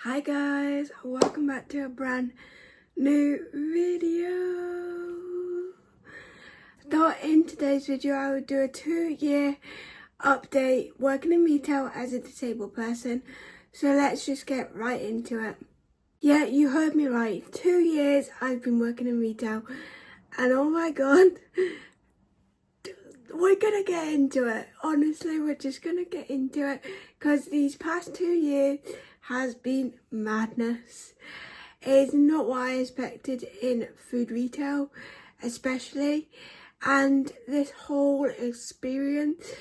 Hi guys, welcome back to a brand new video. Thought in today's video I would do a 2-year update working in retail as a disabled person. So let's just get right into it. Yeah, you heard me right. 2 years I've been working in retail and oh my god, we're gonna get into it. Honestly, we're just gonna get into it because these past 2 years has been madness. It's not what I expected in food retail, especially, and this whole experience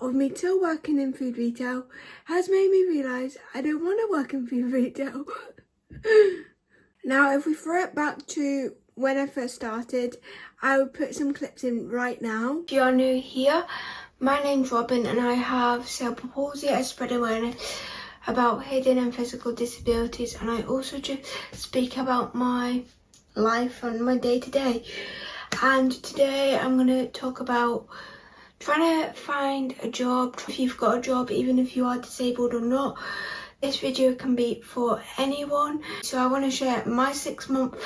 of me still working in food retail has made me realise I don't want to work in food retail. Now, if we throw it back to when I first started, I would put some clips in right now. If you're new here, my name's Robin and I have cerebral palsy. I spread awareness about hidden and physical disabilities, and I also just speak about my life and my day-to-day. And today I'm going to talk about trying to find a job. If you've got a job, even if you are disabled or not, this video can be for anyone. So I want to share my 6-month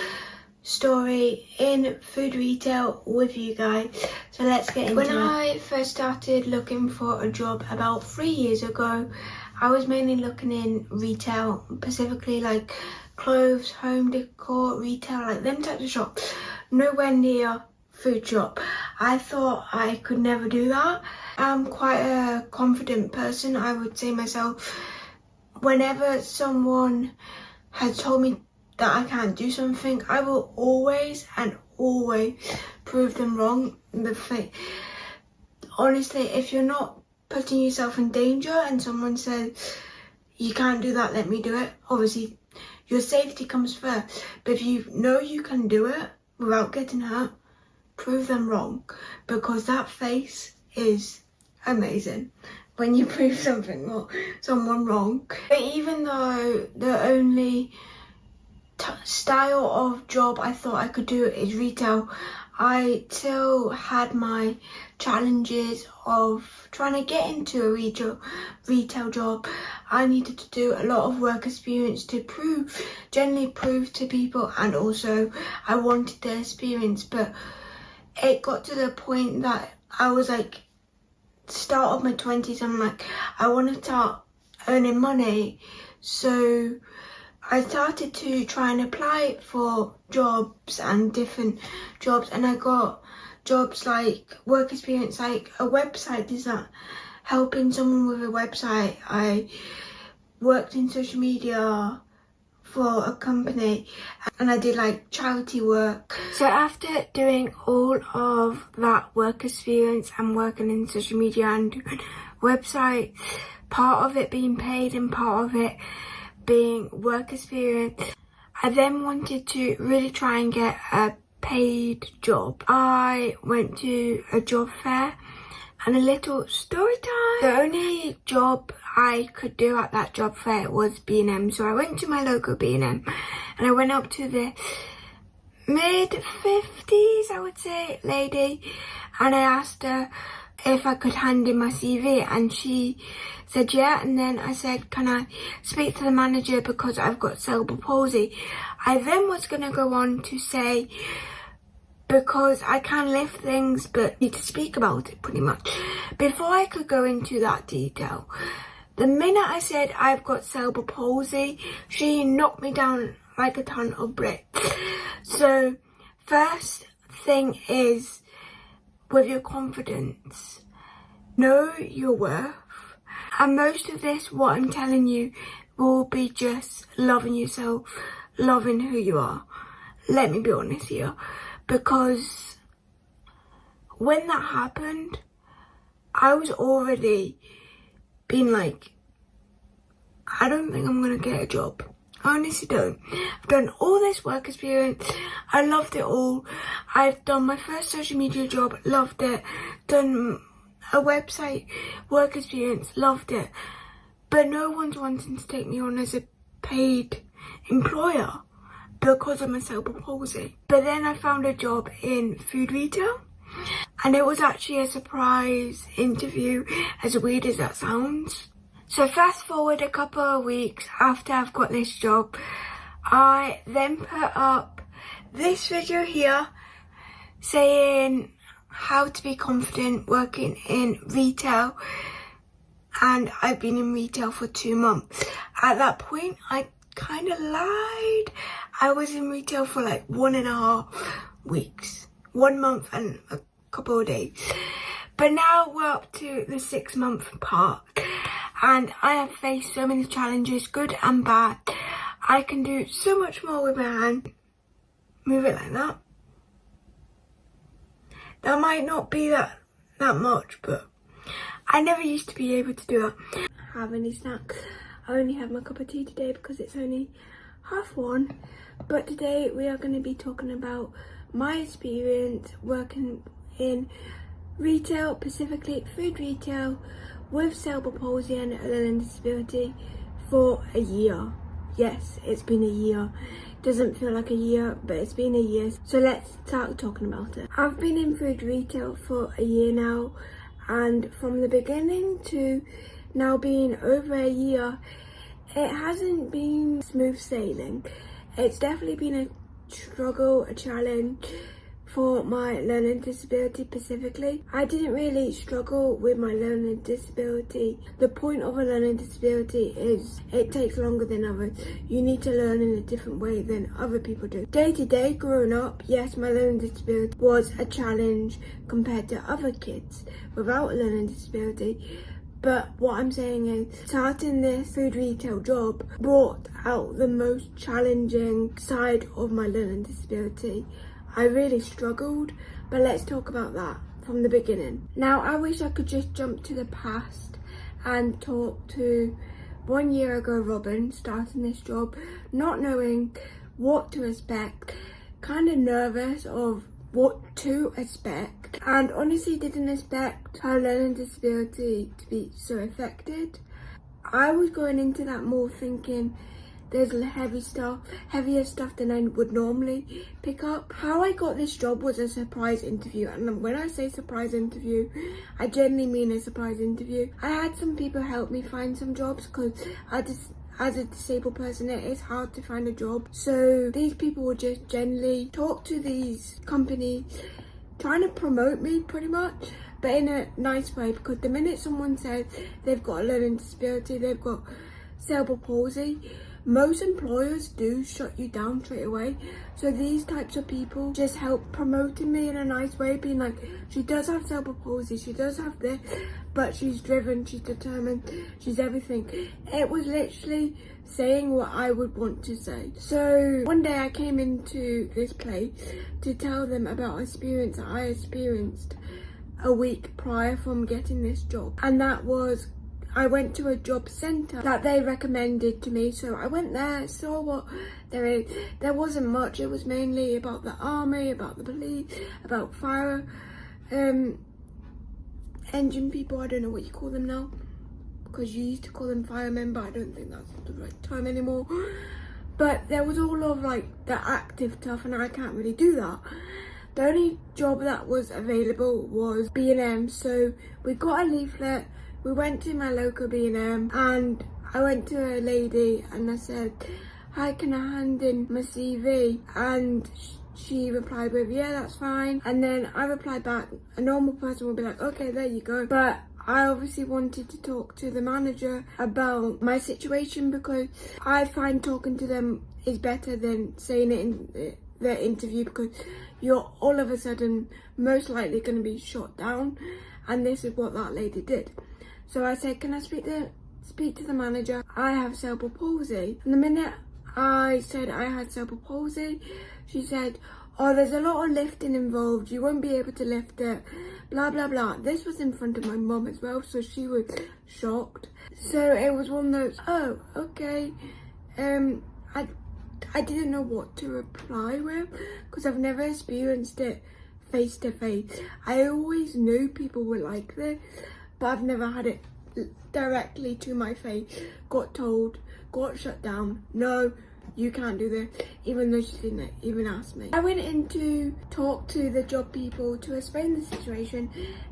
story in food retail with you guys. So let's get into it. When I first started looking for a job about 3 years ago, I was mainly looking in retail, specifically like clothes, home decor, retail, like them types of shops. Nowhere near food shop. I thought I could never do that. I'm quite a confident person, I would say myself. Whenever someone has told me that I can't do something, I will always prove them wrong. Honestly, if you're not putting yourself in danger and someone says you can't do that, let me do it, obviously your safety comes first. But if you know you can do it without getting hurt, prove them wrong, because that face is amazing when you prove someone wrong. But even though the only style of job I thought I could do is retail, I still had my challenges of trying to get into a retail job. I needed to do a lot of work experience to generally prove to people, and also I wanted the experience. But it got to the point that I was like, start of my 20s, I'm like, I want to start earning money. So I started to try and apply for jobs and different jobs, and I got jobs like work experience, like a website design, helping someone with a website. I worked in social media for a company, and I did like charity work. So after doing all of that work experience and working in social media and doing websites, part of it being paid and part of it being work experience, I then wanted to really try and get a paid job. I went to a job fair, and a little story time. The only job I could do at that job fair was B&M. So I went to my local B&M and I went up to the mid-50s, I would say, lady, and I asked her if I could hand in my CV, and she said yeah. And then I said, can I speak to the manager because I've got cerebral palsy. I then was going to go on to say, because I can lift things but need to speak about it pretty much. Before I could go into that detail, the minute I said I've got cerebral palsy, she knocked me down like a ton of bricks. So first thing is, with your confidence, know your worth. And most of this, what I'm telling you, will be just loving yourself, loving who you are. Let me be honest here, because when that happened, I was already being like, I don't think I'm gonna get a job. I honestly don't. I've done all this work experience, I loved it all. I've done my first social media job, loved it. Done a website work experience, loved it. But no one's wanting to take me on as a paid employer because of my cerebral palsy. But then I found a job in food retail, and it was actually a surprise interview, as weird as that sounds. So fast forward a couple of weeks after I've got this job, I then put up this video here saying how to be confident working in retail, and I've been in retail for 2 months. At that point, I kind of lied. I was in retail for like 1.5 weeks, 1 month and a couple of days. But now we're up to the 6-month part, and I have faced so many challenges, good and bad. I can do so much more with my hand. Move it like that. That might not be that much, but I never used to be able to do that. Have any snacks? I only have my cup of tea today because it's only 1:30. But today we are going to be talking about my experience working in retail, specifically food retail, with cerebral palsy and a learning disability for a year. Yes, it's been a year. Doesn't feel like a year, but it's been a year. So let's start talking about it. I've been in food retail for a year now, and from the beginning to now being over a year, it hasn't been smooth sailing. It's definitely been a struggle, a challenge for my learning disability specifically. I didn't really struggle with my learning disability. The point of a learning disability is it takes longer than others. You need to learn in a different way than other people do. Day to day, growing up, yes, my learning disability was a challenge compared to other kids without a learning disability. But what I'm saying is, starting this food retail job brought out the most challenging side of my learning disability. I really struggled, but let's talk about that from the beginning. Now, I wish I could just jump to the past and talk to 1 year ago Robin, starting this job, not knowing what to expect, kind of nervous of what to expect, and honestly didn't expect her learning disability to be so affected. I was going into that more thinking there's heavier stuff than I would normally pick up. How I got this job was a surprise interview, and when I say surprise interview, I genuinely mean a surprise interview. I had some people help me find some jobs because as a disabled person, it is hard to find a job. So these people would just generally talk to these companies, trying to promote me pretty much, but in a nice way, because the minute someone says they've got a learning disability, they've got cerebral palsy, most employers do shut you down straight away. So these types of people just help promoting me in a nice way, being like, she does have cerebral palsy, she does have this, but she's driven, she's determined, she's everything. It was literally saying what I would want to say. So one day I came into this place to tell them about an experience that I experienced a week prior from getting this job, and that was I went to a job centre that they recommended to me. So I went there, saw what there is. There wasn't much. It was mainly about the army, about the police, about fire, engine people. I don't know what you call them now, because you used to call them firemen, but I don't think that's the right time anymore. But there was all of like the active stuff, and I can't really do that. The only job that was available was B&M. So we got a leaflet. We went to my local B&M, and I went to a lady and I said, hi, can I hand in my CV? And she replied with, yeah, that's fine. And then I replied back. A normal person would be like, okay, there you go. But I obviously wanted to talk to the manager about my situation, because I find talking to them is better than saying it in their interview, because you're all of a sudden most likely going to be shot down. And this is what that lady did. So I said, can I speak to the manager? I have cerebral palsy. And the minute I said I had cerebral palsy, she said, oh, there's a lot of lifting involved. You won't be able to lift it. Blah, blah, blah. This was in front of my mum as well, so she was shocked. So it was one of those, oh, okay. I didn't know what to reply with, because I've never experienced it face to face. I always knew people were like this, but I've never had it directly to my face. Got told, got shut down. No, you can't do this, even though she didn't even ask me. I went in to talk to the job people to explain the situation,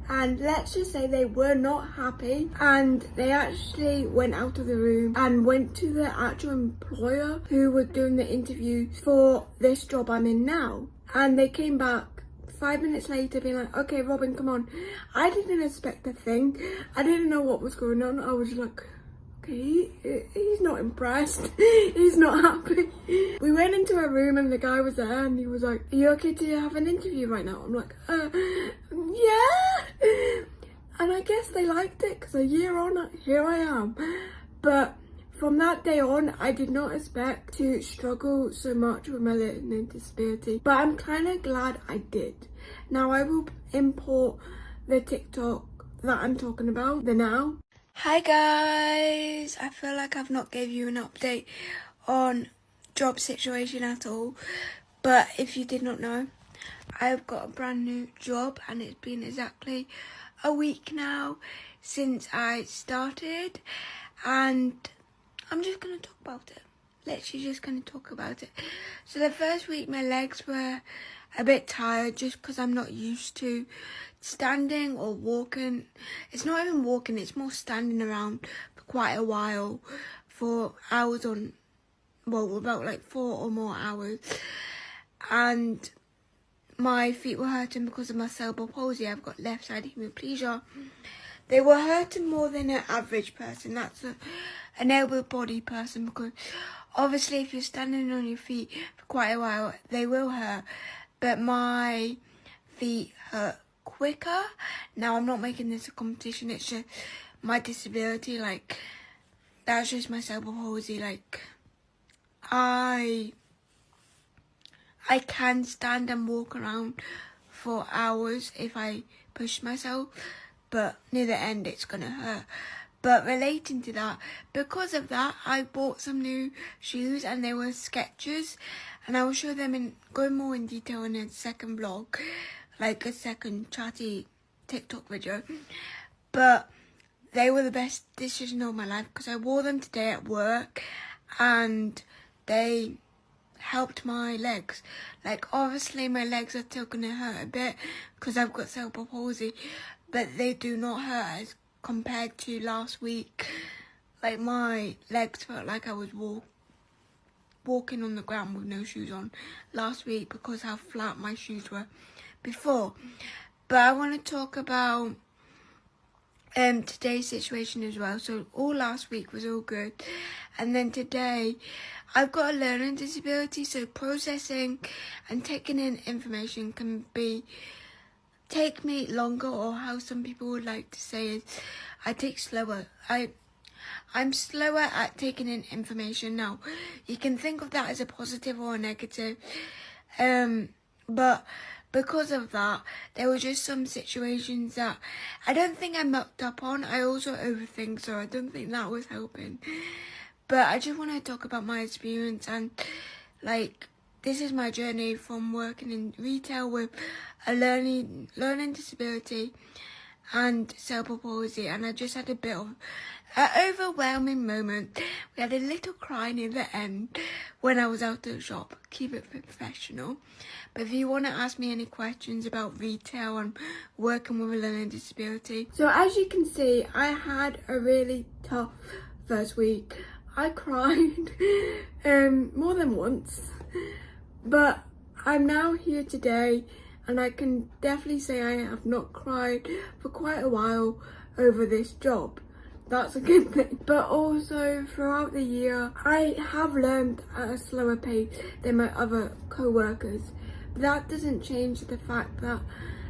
and let's just say they were not happy, and they actually went out of the room and went to the actual employer who was doing the interview for this job I'm in now, and they came back 5 minutes later being like, okay Robin, come on. I didn't expect a thing. I didn't know what was going on. I was like, okay, he's not impressed. He's not happy. We went into a room and the guy was there and he was like, are you okay to have an interview right now? I'm like, yeah. And I guess they liked it because a year on, here I am. But from that day on, I did not expect to struggle so much with my learning disability, but I'm kind of glad I did. Now I will import the TikTok that I'm talking about, the now. Hi guys, I feel like I've not gave you an update on job situation at all, but if you did not know, I've got a brand new job and it's been exactly a week now since I started, and I'm just going to talk about it. Literally just going to talk about it. So the first week my legs were a bit tired just because I'm not used to standing or walking. It's not even walking, it's more standing around for quite a while, for hours on, well, about like 4 or more hours. And my feet were hurting because of my cerebral palsy. I've got left side hemiplegia. They were hurting more than an average person. That's an able-bodied person, because obviously if you're standing on your feet for quite a while, they will hurt. But my feet hurt quicker. Now I'm not making this a competition, it's just my disability, like that's just my cerebral palsy. Like I can stand and walk around for hours if I push myself, but near the end it's gonna hurt. But relating to that, because of that, I bought some new shoes and they were Skechers, and I will show them and go more in detail in a second vlog, like a second chatty TikTok video. But they were the best decision of my life because I wore them today at work and they helped my legs. Like obviously my legs are still gonna hurt a bit because I've got cerebral palsy, but they do not hurt as compared to last week. Like my legs felt like I was walking on the ground with no shoes on last week because how flat my shoes were before. But I want to talk about today's situation as well. So all last week was all good, and then today I've got a learning disability, so processing and taking in information can take me longer, or how some people would like to say is I take slower. I'm slower at taking in information. Now you can think of that as a positive or a negative, but because of that there were just some situations that I don't think I mucked up on. I also overthink, so I don't think that was helping. But I just want to talk about my experience, and like this is my journey from working in retail with a learning disability and cerebral palsy, and I just had a bit of an overwhelming moment. We had a little cry near the end when I was out of the shop. Keep it professional. But if you want to ask me any questions about retail and working with a learning disability. So as you can see, I had a really tough first week. I cried more than once, but I'm now here today and I can definitely say I have not cried for quite a while over this job. That's a good thing. But also throughout the year, I have learned at a slower pace than my other co-workers. But that doesn't change the fact that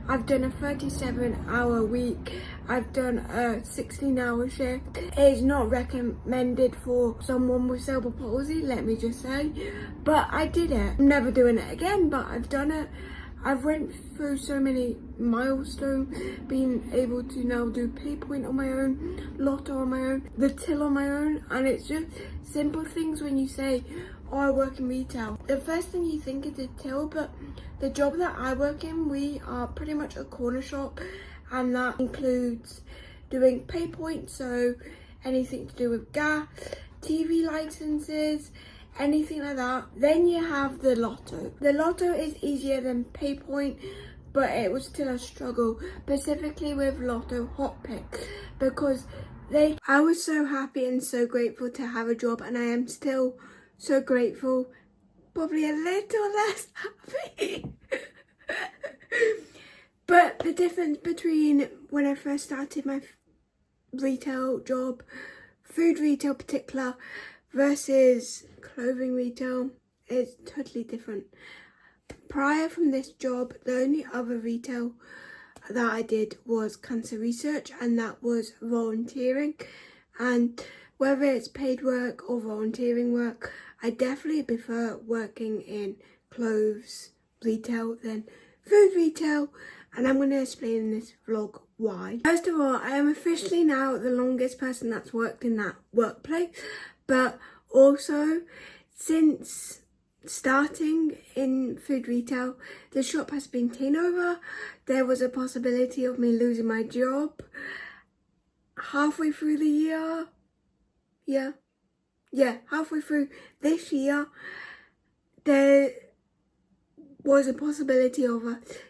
I've done a 37-hour week. I've done a 16-hour shift. It is not recommended for someone with cerebral palsy, let me just say. But I did it. I'm never doing it again, but I've done it. I've went through so many milestones, being able to now do PayPoint on my own, Lotto on my own, the till on my own, and it's just simple things when you say, oh, I work in retail. The first thing you think is the till, but the job that I work in, we are pretty much a corner shop, and that includes doing PayPoint, so anything to do with gas, TV licenses, anything like that. Then you have the lotto. The lotto is easier than PayPoint, but it was still a struggle, specifically with Lotto Hot Pick, because I was so happy and so grateful to have a job, and I am still so grateful, probably a little less happy. But the difference between when I first started my retail job, food retail particular, versus clothing retail is totally different. Prior from this job, the only other retail that I did was cancer research, and that was volunteering. And whether it's paid work or volunteering work, I definitely prefer working in clothes retail than food retail, and I'm going to explain in this vlog why. First of all, I am officially now the longest person that's worked in that workplace, but also since starting in food retail, the shop has been taken over. There was a possibility of me losing my job halfway through the year. Halfway through this year, there was a possibility of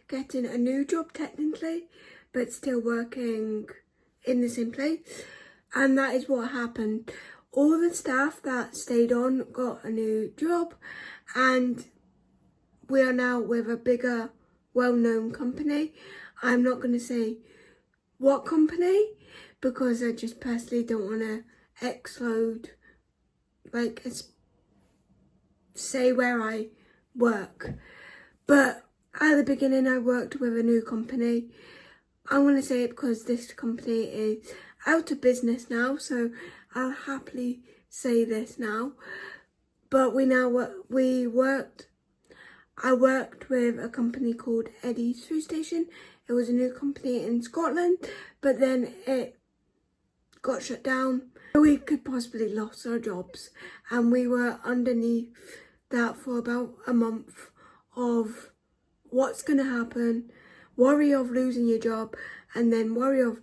getting a new job technically, but still working in the same place, and that is what happened. All the staff that stayed on got a new job, and we are now with a bigger, well-known company. I'm not going to say what company, because I just personally don't want to explode, say where I work. But at the beginning, I worked with a new company. I'm going to say it because this company is out of business now, so I'll happily say this now. But I worked with a company called Eddie's Food Station. It was a new company in Scotland, but then it got shut down. We could possibly lost our jobs, and we were underneath that for about a month of what's going to happen, worry of losing your job, and then worry of,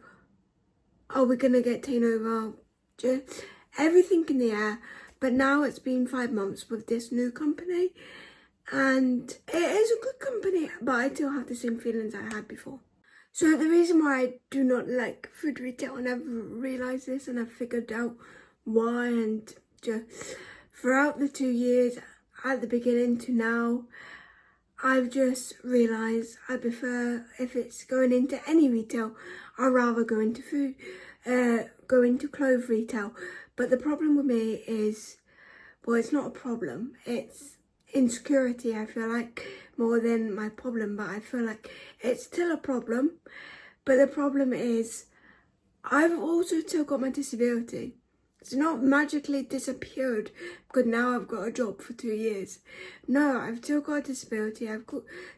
are we going to get taken over? Just everything in the air. But now it's been 5 months with this new company, and it is a good company, but I still have the same feelings I had before. So the reason why I do not like food retail, and I've realised this and I've figured out why, and just throughout the 2 years at the beginning to now, I've just realised I prefer, if it's going into any retail, I'd rather go into clothes retail. But the problem with me is, well, it's not a problem, it's insecurity, I feel like, more than my problem, but I feel like it's still a problem. But the problem is, I've also still got my disability. It's not magically disappeared because now I've got a job for 2 years. No, I've still got a disability.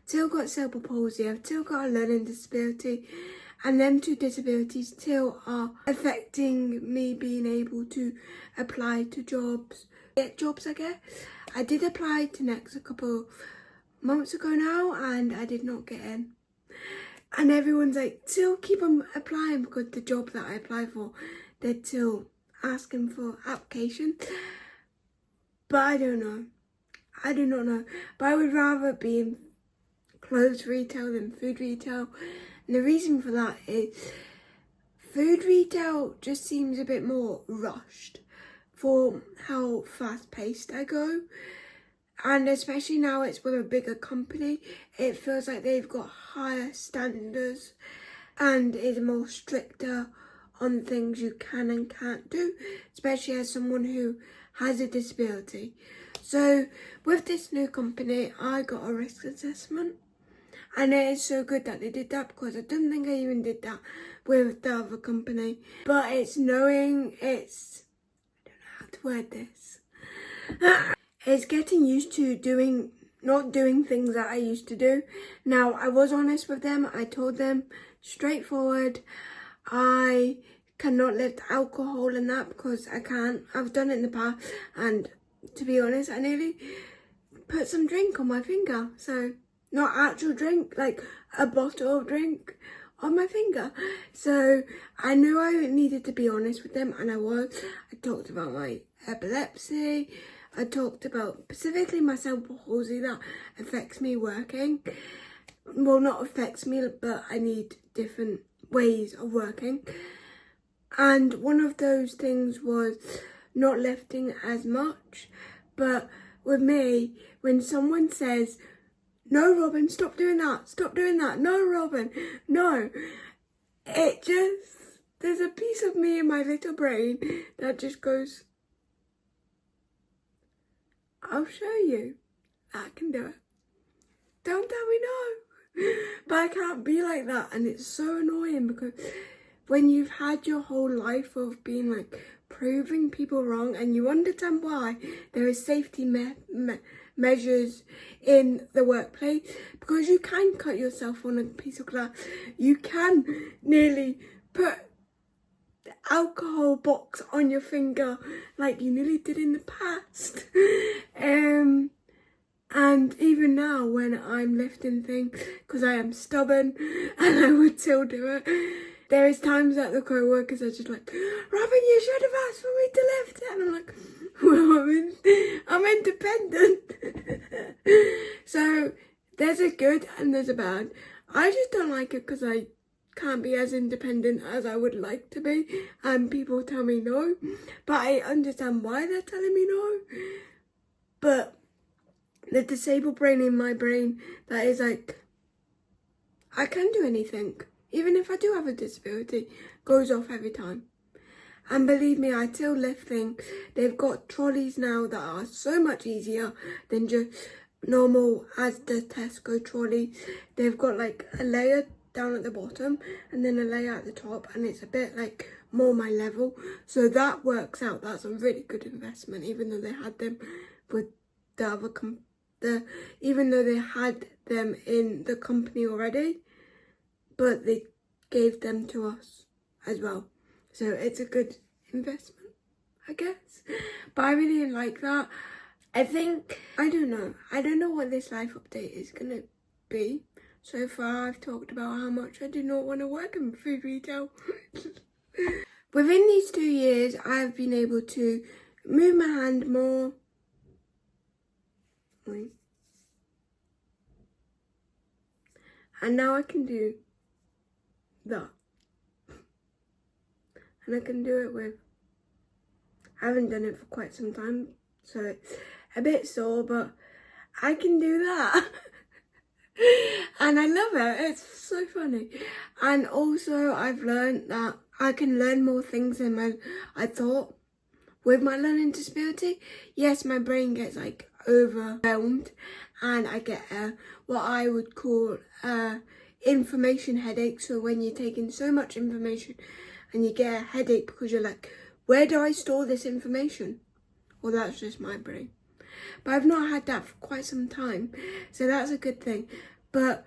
Still got cerebral palsy. I've still got a learning disability. And them two disabilities still are affecting me being able to apply to jobs. Get jobs, I guess. I did apply to Next a couple months ago now, and I did not get in. And everyone's like, still keep on applying, because the job that I applied for, they're still asking for application. But I don't know. I do not know. But I would rather be in clothes retail than food retail. And the reason for that is food retail just seems a bit more rushed for how fast paced I go. And especially now it's with a bigger company, it feels like they've got higher standards and is more stricter on things you can and can't do, especially as someone who has a disability. So with this new company, I got a risk assessment, and it is so good that they did that, because I don't think I even did that with the other company. But it's knowing, I don't know how to word this. It's getting used to not doing things that I used to do. Now, I was honest with them. I told them straightforward, I cannot lift alcohol and that, because I can't. I've done it in the past, and to be honest, I nearly put some drink on my finger. So, not actual drink, like a bottle of drink on my finger. So, I knew I needed to be honest with them, and I was. I talked about my epilepsy. I talked about specifically my cerebral palsy that affects me working. Well, not affects me, but I need different ways of working. And one of those things was not lifting as much. But with me, when someone says, "No, Robin, stop doing that, no, Robin, no," it just, there's a piece of me in my little brain that just goes, "I'll show you, I can do it. Don't tell me no." But I can't be like that, and it's so annoying because when you've had your whole life of being like proving people wrong, and you understand why there is safety measures in the workplace, because you can cut yourself on a piece of glass, you can nearly put the alcohol box on your finger like you nearly did in the past. And even now when I'm lifting things, because I am stubborn and I would still do it, there is times that the co-workers are just like, "Robin, you should have asked for me to lift it." And I'm like, "Well, I'm independent." So there's a good and there's a bad. I just don't like it because I can't be as independent as I would like to be, and people tell me no, but I understand why they're telling me no. But the disabled brain in my brain that is like, I can do anything, even if I do have a disability, goes off every time. And believe me, I still lift things. They've got trolleys now that are so much easier than just normal as the Tesco trolley. They've got like a layer down at the bottom and then a layer at the top, and it's a bit like more my level. So that works out. That's a really good investment, even though they had them with the other even though they had them in the company already, but they gave them to us as well. So it's a good investment, I guess. But I really like that. I think, I don't know what this life update is going to be. So far I've talked about how much I do not want to work in food retail. Within these 2 years, I've been able to move my hand more. And now I can do that. And I can do it with, I haven't done it for quite some time, so it's a bit sore, but I can do that. And I love it, it's so funny. And also I've learned that I can learn more things than I thought with my learning disability. Yes, my brain gets like overwhelmed and I get what I would call information headache. So when you're taking so much information and you get a headache because you're like, where do I store this information? Well, that's just my brain. But I've not had that for quite some time, so that's a good thing. But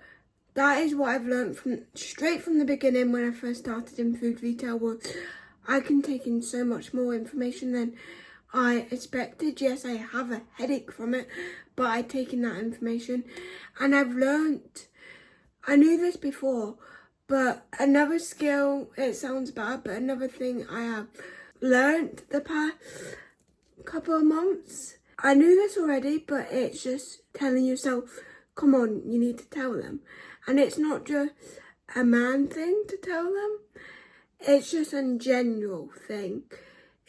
that is what I've learned straight from the beginning when I first started in food retail, was I can take in so much more information than I expected. Yes, I have a headache from it, but I take in that information. And I've learned, I knew this before, but another skill, it sounds bad, but another thing I have learned the past couple of months, I knew this already, but it's just telling yourself, come on, you need to tell them. And it's not just a man thing to tell them, it's just a general thing.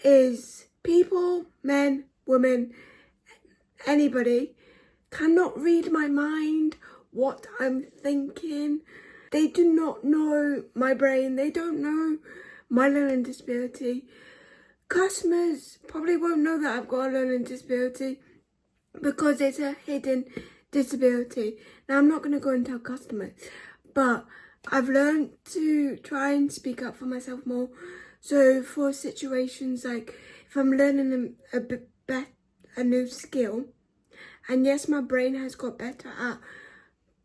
Is people, men, women, anybody, cannot read my mind, what I'm thinking. They do not know my brain, they don't know my learning disability. Customers probably won't know that I've got a learning disability because it's a hidden disability. Now, I'm not going to go and tell customers, but I've learned to try and speak up for myself more. So for situations like if I'm learning a new skill, and yes, my brain has got better at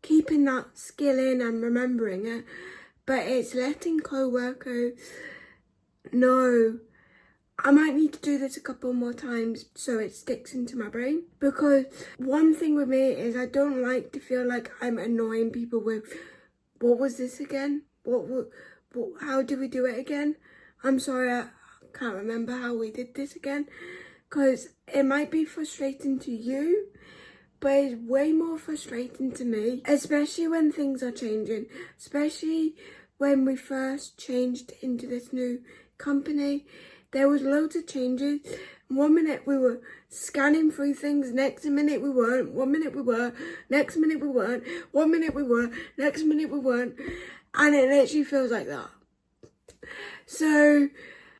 keeping that skill in and remembering it, but it's letting co-workers know I might need to do this a couple more times so it sticks into my brain. Because one thing with me is I don't like to feel like I'm annoying people with, what was this again? How do we do it again? I'm sorry, I can't remember how we did this again. because it might be frustrating to you, but it's way more frustrating to me, especially when things are changing, especially when we first changed into this new company. There was loads of changes. 1 minute we were scanning through things, next minute we weren't, 1 minute we were, next minute we weren't, 1 minute we were, next minute we weren't, and it literally feels like that. So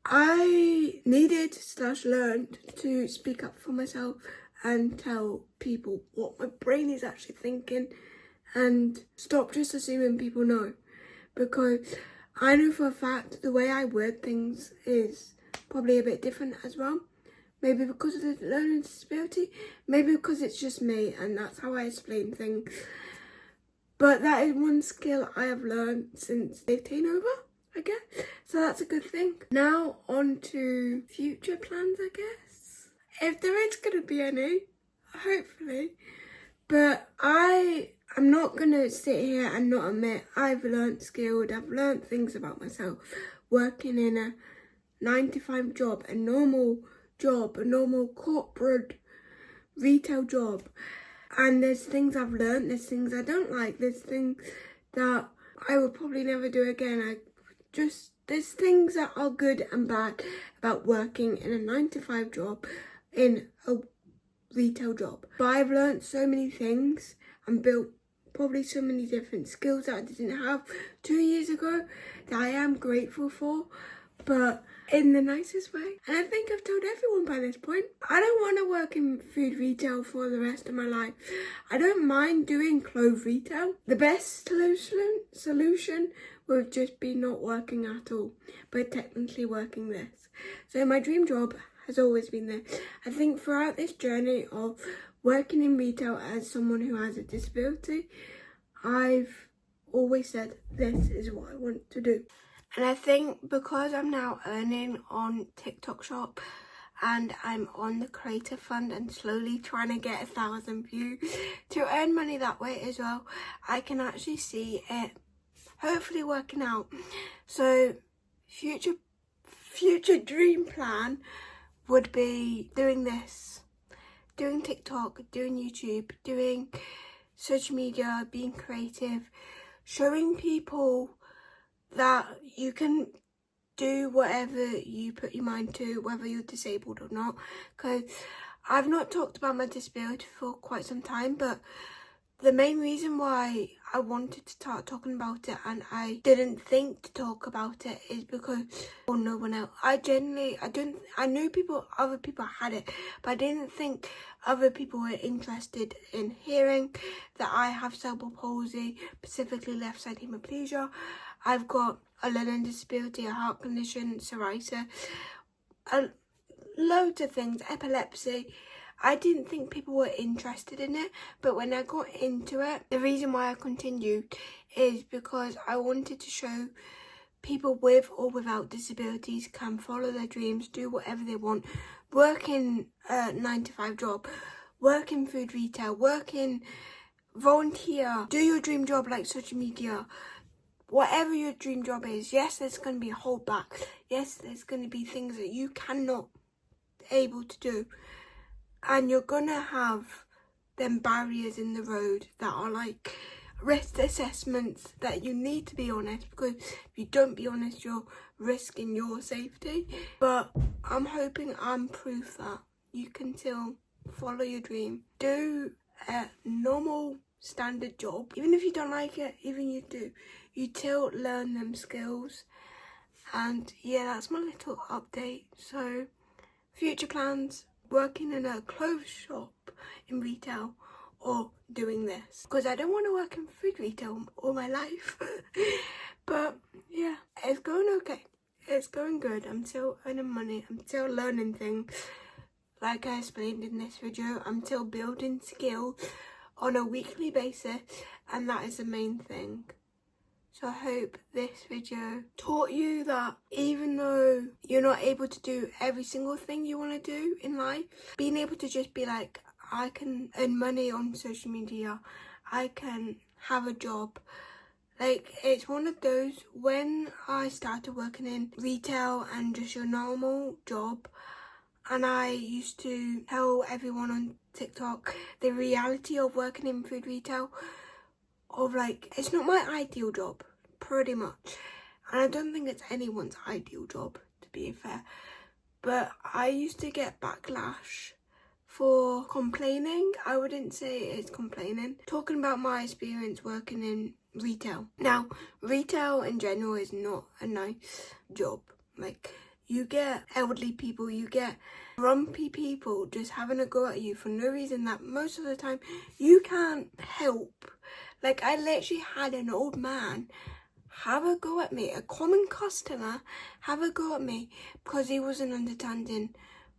I needed / learned to speak up for myself and tell people what my brain is actually thinking and stop just assuming people know, because I know for a fact the way I word things is probably a bit different as well. Maybe because of the learning disability, maybe because it's just me and that's how I explain things. But that is one skill I have learned since they've taken over, I guess. So that's a good thing. Now on to future plans, I guess. If there is going to be any, hopefully. But I'm not going to sit here and not admit I've learnt skilled, I've learnt things about myself. Working in a 9-to-5 job, a normal job, a normal corporate retail job. And there's things I've learnt, there's things I don't like, there's things that I will probably never do again. There's things that are good and bad about working in a 9-to-5 job in a retail job. But I've learnt so many things and built probably so many different skills that I didn't have 2 years ago that I am grateful for, but in the nicest way. And I think I've told everyone by this point, I don't want to work in food retail for the rest of my life. I don't mind doing clothes retail. The best solution would just be not working at all, but technically working this. So my dream job has always been there. I think throughout this journey of working in retail as someone who has a disability, I've always said this is what I want to do. And I think because I'm now earning on TikTok Shop and I'm on the Creator Fund and slowly trying to get 1,000 views to earn money that way as well, I can actually see it hopefully working out. So future dream plan would be doing this, doing TikTok, doing YouTube, doing social media, being creative, showing people that you can do whatever you put your mind to, whether you're disabled or not. Because I've not talked about my disability for quite some time, but the main reason why I wanted to start talking about it and I didn't think to talk about it is because no one else. I knew other people had it, but I didn't think other people were interested in hearing that I have cerebral palsy, specifically left side hemiplegia. I've got a learning disability, a heart condition, psoriasis, loads of things, epilepsy. I didn't think people were interested in it, but when I got into it, the reason why I continued is because I wanted to show people with or without disabilities can follow their dreams, do whatever they want, work in a 9-to-5 job, work in food retail, volunteer, do your dream job like social media. Whatever your dream job is, yes, there's going to be a holdback. Yes, there's going to be things that you cannot able to do. And you're going to have them barriers in the road that are like risk assessments that you need to be honest, because if you don't be honest, you're risking your safety. But I'm hoping I'm proof that you can still follow your dream. Do a normal standard job, even if you don't like it, even you do, you still learn them skills. And yeah, that's my little update. So future plans, working in a clothes shop in retail or doing this, because I don't want to work in food retail all my life. But yeah, it's going okay, it's going good. I'm still earning money, I'm still learning things like I explained in this video. I'm still building skills on a weekly basis, and that is the main thing. So I hope this video taught you that even though you're not able to do every single thing you want to do in life, being able to just be like, I can earn money on social media, I can have a job. Like, it's one of those, when I started working in retail and just your normal job, and I used to tell everyone on TikTok the reality of working in food retail, of like, it's not my ideal job, pretty much, and I don't think it's anyone's ideal job, to be fair, but I used to get backlash for complaining. I wouldn't say it's complaining. Talking about my experience working in retail. Now, retail in general is not a nice job. Like, you get elderly people, you get grumpy people just having a go at you for no reason that most of the time you can't help. Like, I literally had an old man have a go at me, a common customer have a go at me because he wasn't understanding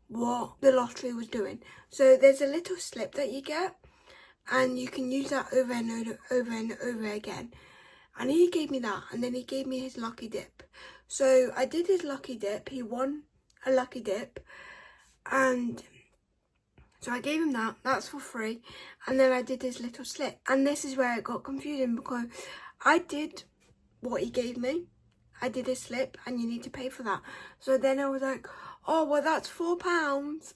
what the lottery was doing. So there's a little slip that you get, and you can use that over and over again. And he gave me that, and then he gave me his lucky dip. So I did his lucky dip. He won a lucky dip, and so I gave him that. That's for free. And then I did his little slip, and this is where it got confusing because I did what he gave me. I did his slip, and you need to pay for that. So then I was like, oh, well, that's £4.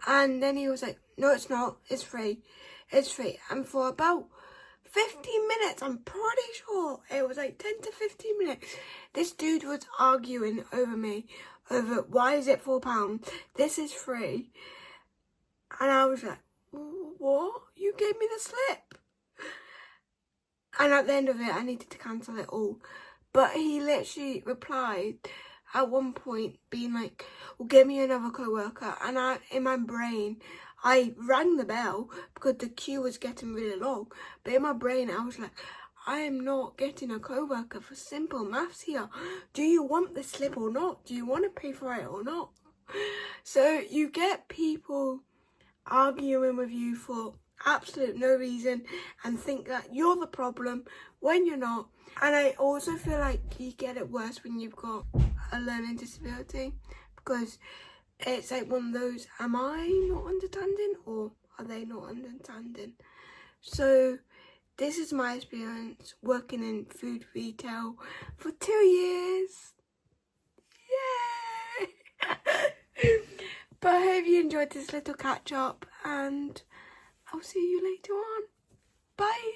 And then he was like, no, it's not. It's free. It's free. And for about 15 minutes, I'm pretty sure it was like 10 to 15 minutes, this dude was arguing over me, over why is it £4? This is free. And I was like, what? You gave me the slip. And at the end of it, I needed to cancel it all. But he literally replied at one point being like, well, give me another co-worker. And in my brain, I rang the bell because the queue was getting really long. But in my brain, I was like, I am not getting a co-worker for simple maths here. Do you want the slip or not? Do you want to pay for it or not? So you get people arguing with you for absolute no reason and think that you're the problem when you're not. And I also feel like you get it worse when you've got a learning disability, because it's like one of those, am I not understanding or are they not understanding? So this is my experience working in food retail for 2 years. Yay! But I hope you enjoyed this little catch up, and I'll see you later on. Bye!